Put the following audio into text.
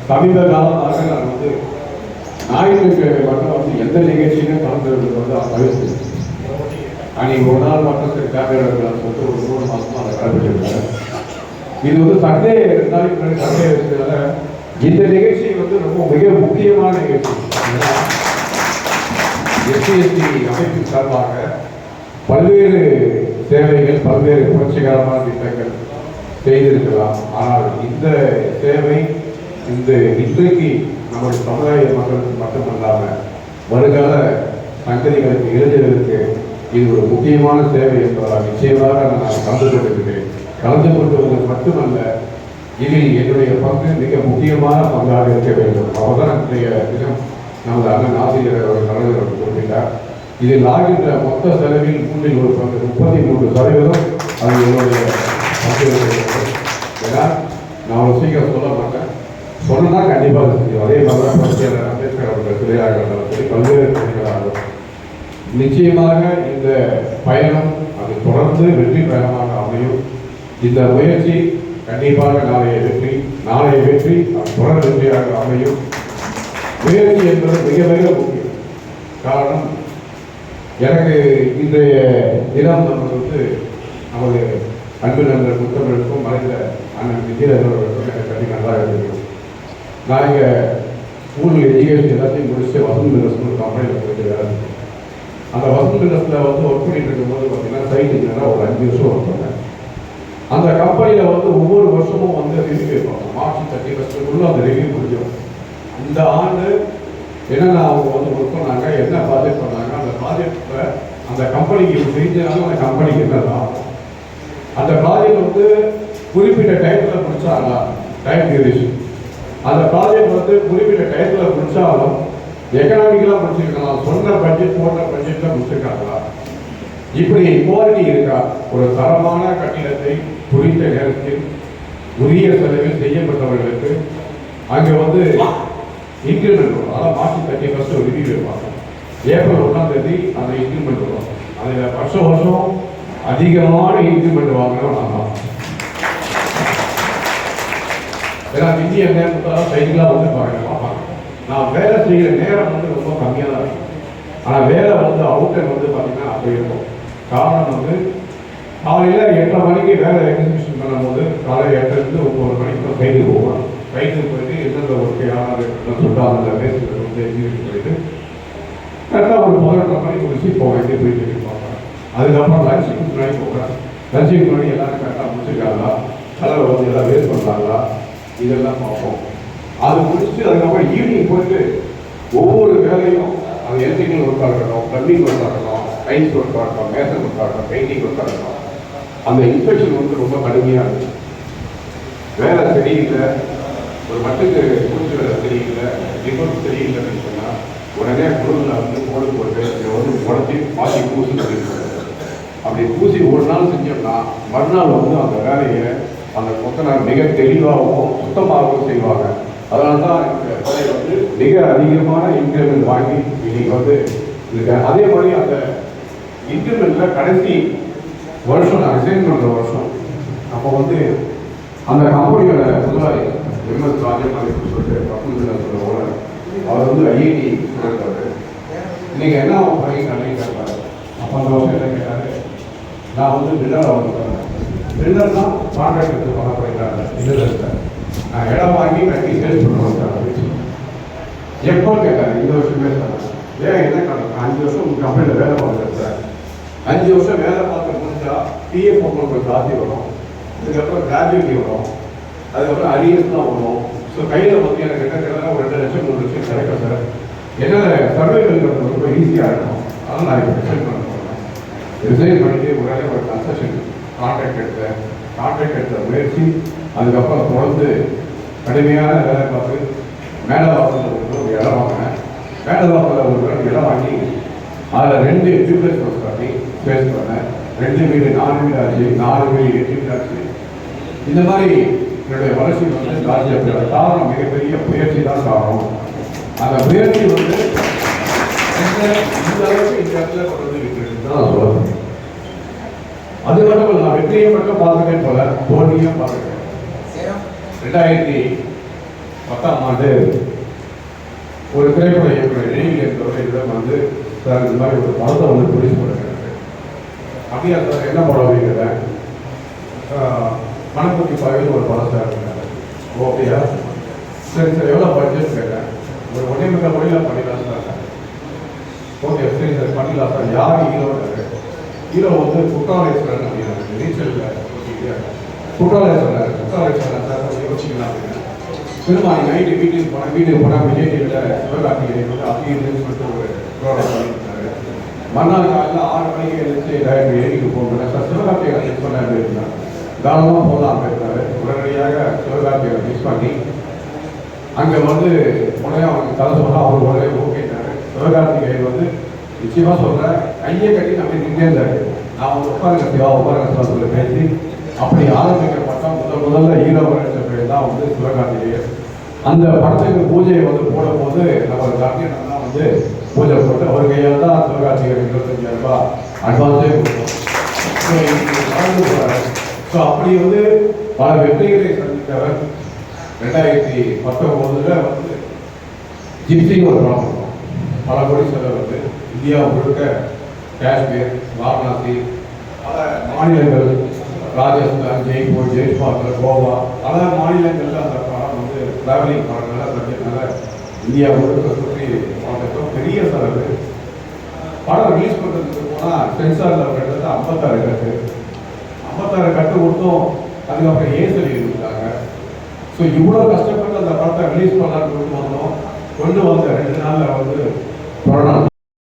சமீப காலமாக நான் வந்து ஞாயிற்றுக்கிழமை மட்டும் வந்து எந்த நிகழ்ச்சியுமே கலந்துருக்கிறது வந்து தவிர்த்து அன்னைக்கு ஒரு நாள் மட்டும் சரி கேமரா சொல்லிட்டு ஒரு 3 மாசமா அதை கடைபிடிச்சிருக்காங்க. இது வந்து சண்டே 2 நாளைக்கு முன்னாடி சண்டே இருக்கிறதுனால இந்த நிகழ்ச்சி வந்து ரொம்ப மிக முக்கியமான நிகழ்ச்சி. எஸ்சி அமைப்பின் சார்பாக பல்வேறு சேவைகள் பல்வேறு புரட்சிகரமான திட்டங்கள் செய்திருக்கலாம். ஆனால் இந்த சேவை இந்த இன்றைக்கு நம்முடைய சமுதாய மக்களுக்கு மட்டுமல்லாமல் வருங்கால சங்கதிகளுக்கு இளைஞர்களுக்கு இது ஒரு முக்கியமான சேவை என்பதால் நிச்சயமாக நான் கலந்து கொண்டிருக்கிறேன். கலந்து கொள்வது மட்டுமல்ல, இதில் என்னுடைய பங்கு மிக முக்கியமான பங்காக இருக்க வேண்டும். அவர்தான் இன்றைய தினம் நமது அண்ணன் ஆசிரியர் அவர்கள் தலைவர் குறிப்பிட்டார். இதில் ஆகின்ற மொத்த செலவில் 1/3 பங்கு 33% அது என்னுடைய பங்கு இருக்கிறது. ஏன்னா நான் ஒரு சீக்கிரம் சொல்ல மாட்டேன், சொன்னா கண்டிப்பாக செஞ்சோம். அதே மாதிரி தான் புரட்சியாளர் அம்பேத்கர் அவர்கள் சிலையாக இருந்தாலும் சரி பல்வேறு துறைகளாகும். நிச்சயமாக இந்த பயணம் அது தொடர்ந்து வெற்றி பயணமாக அமையும். இந்த முயற்சி கண்டிப்பாக நாளைய வெற்றி அது தொடர் வெற்றியாக அமையும். முயற்சி என்பது மிக மிக முக்கியம். காரணம், எனக்கு இன்றைய தினம் நம்ம வந்து நமது அன்பு நண்பர் முத்தமிழுக்கும் மறைந்த அண்ணன் விஜயர்களுக்கும் எனக்கு கட்டி நல்லா இருந்திருக்கும். நான் இங்கே ஸ்கூல் எஜுகேஷன் எல்லாத்தையும் முடிச்சுட்டு வசந்த் மில்லர்ஸ்னு ஒரு கம்பெனியில் போயிட்டு வேலை செஞ்சேன். அந்த வசந்த் மில்லர்ஸில் வந்து ஒர்க் பண்ணிட்டு இருக்கும்போது பார்த்தீங்கன்னா சைட் இன்ஜினியராக ஒரு 5 வருஷம் ஒர்க் பண்ணேன். அந்த கம்பெனியில் வந்து ஒவ்வொரு வருஷமும் வந்து ரிவ்யூ வைப்பாங்க. மார்ச் 31 அந்த ரிவ்யூ முடிஞ்சிடும். இந்த ஆண்டு என்னென்ன அவங்க வந்து ஒர்க் பண்ணாங்க, என்ன ப்ராஜெக்ட் பண்ணாங்க, அந்த ப்ராஜெக்டில் அந்த கம்பெனிக்கு செஞ்சாலும் அந்த கம்பெனிக்கு என்ன லாபம், அந்த ப்ராஜெக்ட் வந்து குறிப்பிட்ட டைத்தில் முடிச்சாங்களா, டைம் டியூரேஷன், அந்த ப்ராஜெக்ட் வந்து குறிப்பிட்ட டைத்தில் முடிச்சாலும் எக்கனாமிக்கலாக முடிச்சிருக்கலாம், சொன்ன பட்ஜெட் போட்ட பட்ஜெட்டில் முடிச்சிருக்காங்களா, இப்படி குவாலிட்டி இருக்கா, ஒரு தரமான கட்டிடத்தை குறித்த நேரத்தில் உரிய செலவில் செய்யப்பட்டவர்களுக்கு அங்கே வந்து இன்க்ரிமெண்ட் வரும். அதான் மார்ச் 31 ஒரு ரிவ்யூ வைப்பாங்க. ஏப்ரல் 1ஆம் தேதி அந்த இன்க்ரிமெண்ட் வரும். அதில் வருஷம் அதிகமான இன்க்ரிமெண்ட் வாங்கினோம் நான் தான். ஏன்னா இந்திய நேரத்தால் சைடுலாம் வந்து பார்க்கலாம். நான் வேலை செய்கிற நேரம் வந்து ரொம்ப கம்மியாக தான் இருக்கும். ஆனால் வேலை வந்து அவுட்டர் வந்து பார்த்தீங்கன்னா அப்படி இருக்கும். காரணம் வந்து காலையில் 8:30 மணிக்கு வேலை எக்ஸிபிஷன் பண்ணும்போது காலையில் 8லேருந்து 9 மணிக்கு சைடுக்கு போகணும். சைட்டுக்கு போயிட்டு எந்தெந்த ஒரு யாராவது சொல்லிட்டு அந்த பேசுகிற வந்து எக்ஸிபிஷன் போயிட்டு கரெக்டாக ஒரு 11:30 மணிக்கு முடிச்சு போவேன் போயிட்டு பார்ப்பேன். அதுக்கப்புறம் லஞ்சுக்கு முன்னாடி போகிறேன். லஞ்சுக்கு முன்னாடி எல்லாரும் கரெக்டாக முடிச்சிருக்காங்களா, கலரை வந்து எல்லாம் வேஸ்ட் பண்ணுறாங்களா, இதெல்லாம் பார்ப்போம். அது முடிச்சுட்டு அதுக்கப்புறம் ஈவினிங் போயிட்டு ஒவ்வொரு வேலையும் அது எலக்ட்ரிக்கல் ஒர்க்காக இருக்கட்டும், ப்ளம்பிங் ஒர்க்காக இருக்கட்டும், டைல்ஸ் ஒர்க்காக இருக்கட்டும், மேசன் ஒர்க்காக இருக்கட்டும், பெயிண்டிங் ஒர்க்காக இருக்கட்டும், அந்த இன்ஸ்பெக்ஷன் வந்து ரொம்ப கடுமையாக இருந்துச்சு. வேலை சரியில்லை, ஒரு மட்டுக்கு மூச்சு வேலை சரியில்லை, ரிப்போர்ட் சரியில்லைன்னு சொன்னால் உடனே குழுவில் வந்து போடு போட்டு இதை வந்து உடச்சி மாற்றி பூசி பண்ணிருக்காங்க. அப்படி பூசி ஒரு நாள் செஞ்சோம்னா மறுநாள் வந்து அந்த வேலையை அந்த கொத்தனார் மிக தெளிவாகவும் சுத்தமாகவும் செய்வாங்க. அதனால தான் இந்த வேலை வந்து மிக அதிகமான இன்க்ரிமெண்ட் வாங்கி இன்னைக்கு வந்து இருக்கேன். அதே மாதிரி அந்த இன்க்ரிமெண்ட்டில் கடைசி வருஷம் நான் ரிசைன் பண்ணுற வருஷம் அப்போ வந்து அந்த கம்பெனியோட முதலாளி எம்எஸ் ராஜன் சொல்லிட்டு பசங்க ஓனர் அவர் வந்து ஐஐடி சொல்லியிருக்காரு. நீங்கள் என்ன பண்ணி கேட்பாரு. அப்போ அந்த வருஷம் என்ன கேட்டார், நான் வந்து பில்லர் வந்து பில்லர் தான் கான்ட்ராக்ட் எடுத்து பண்ண போயிருக்காங்க. இல்லை சார், நான் இடம் வாங்கி கட்டி சேல்ஸ் பண்ணுவோம் சார் அப்படின்னு. எப்போ கேட்டார், இந்த வருஷமே சார். ஏன் என்ன கணக்கு, 5 வருஷம் உங்கள் கம்பெனியில் வேலை பார்க்குறேன் சார். 5 வருஷம் வேலை பார்க்க முடிஞ்சா பிஎஃப் உங்களுக்கு ஜாஸ்தி வரும், அதுக்கப்புறம் கிராஜுவிட்டி வரும், அதுக்கப்புறம் அரியர்ஸ்லாம் வரும். ஸோ கையில் வந்து எனக்கு என்ன ஒரு 2 லட்சம் 3 லட்சம் கிடைக்கும் சார். என்னால் சர்வைவல் ரொம்ப ஈஸியாக இருக்கும். அதனால் நான் இப்போ ரிசைன் பண்ண போகிறேன். ரிசைன் பண்ணிட்டு உடனே ஒரு கன்ஸ்ட்ரக்ஷன் கான்ட்ராக்ட் எடுத்த முயற்சி, அதுக்கப்புறம் தொடர்ந்து கடுமையான வேலை பார்த்து மேலவாசலில் ஒரு இடம் வாங்கினேன். மேலவாசலில் ஒரு இடம் வாங்கி அதில் 2 டியூப்ளெக்ஸ் ஹவுஸ் கட்டி ஃபேஸ் பண்ணேன். 2 வீடு 4 வீடு ஆச்சு, 4 வீடு 8 வீடு ஆச்சு. இந்த மாதிரி என்னுடைய வளர்ச்சி வந்து ஜாஸ்தியாக காரணம் மிகப்பெரிய முயற்சி தான் காரணம். அந்த முயற்சி வந்து இந்த அளவுக்கு இந்த இடத்துல கொண்டு வந்து விட்டுருக்கு தான் நான் சொல்லுவேன். அது மட்டும் இல்லை, நான் வெற்றியை மட்டும் பார்த்துட்டேன் போல தோல்வியும் பார்த்துட்டேன். 10ஆம் ஆண்டு ஒரு திரைப்பட இயக்குனர் நெய்யில் என்பவர் இடம் வந்து சார் இந்த மாதிரி ஒரு படத்தை வந்து ப்ரொடியூஸ் பண்ணுறாரு. அப்படியா சார் என்ன படம் அப்படிங்கிறேன். மணக்குட்டி பாவையில் ஒரு படம் சார் இருக்காரு. ஓகேயா சரி சார் எவ்வளோ பட்ஜெட் கேட்டேன். ஒரு 1.5 கோடியில் பண்ணிடலாம் சார். ஓகே சரி சார் பண்ணிடலாம் சார். யார் ஹீரோன்னு ஹீரோ வந்து குற்றாலேஸ்வரன் அப்படின்னாரு. நீச்சல் குற்றாலேஸ்வரன் சார் யோசிக்கலாம் அப்படின்னு. திரும்ப நைட்டு வீட்டுக்கு போனால் விஜய் டிவியில் சிவகார்த்திகேயன் வந்து அப்படின்னு சொல்லிட்டு ஒரு ப்ரோக்ராம் பண்ணியிருந்தாரு. மறுநாள் காலையில் 6 மணிக்கு எழுந்து டைரக்டர் ஏடிக்கு போகணும் சார். சிவகார்த்திகேயன் மிஸ் பண்ண இருந்தார். தாராளமாக போகலாம் இருந்தார். உடனடியாக சிவகார்த்திகேயன் மிஸ் பண்ணி அங்கே வந்து உடனே அவனுக்கு கதை சொன்னால் அவர் உடனே ஓகேட்டாரு. சிவகார்த்திகேயன் வந்து நிச்சயமாக சொல்கிறேன் கையை கட்டி நம்ம நின்றே இருந்தாரு. நான் வந்து உட்காருங்க சொல்லி பேசி அப்படி ஆரம்பிக்கப்பட்ட முதல்ல ஹீரோ பேர் தான் வந்து சிவகார்த்திகேயன். அந்த படத்துக்கு பூஜையை வந்து போடும்போது நம்ம கார்த்திகேயன் தான் வந்து பூஜை போட்டு அவர் கையால் தான் சிவகார்த்திகேயன் 25,000 ரூபாய் அட்வான்ஸே கொடுத்தோம். ஸோ அப்படி வந்து பல வெற்றிகளை சந்தித்தவர். 2019 வந்து ஜிப்சின்னு ஒரு படம் பண்ணோம். பல கோடி செலவு வந்து இந்தியா முழுக்க காஷ்மீர், வாரணாசி, பல மாநிலங்கள், ராஜஸ்தான், ஜெய்ப்பூர், ஜெய்ஸ்வால், கோவா, பல மாநிலங்களில் அந்த படம் வந்து டிராவலிங் படங்கள்லாம் செஞ்சதுனால இந்தியா முழுக்க சுற்றி பார்த்துட்டோம். பெரிய செலவு. படம் ரிலீஸ் பண்ணுறதுக்கு போனால் சென்சாரில் கிட்டத்தட்ட 56 கட்டு 56 கட்டு கொடுத்தோம். அதுக்கப்புறம் சொல்லி கொடுத்தாங்க. ஸோ இவ்வளோ கஷ்டப்பட்டு அந்த படத்தை ரிலீஸ் பண்ணலான்னு கொண்டு வந்த 2 நாளில் வந்து கொரோனா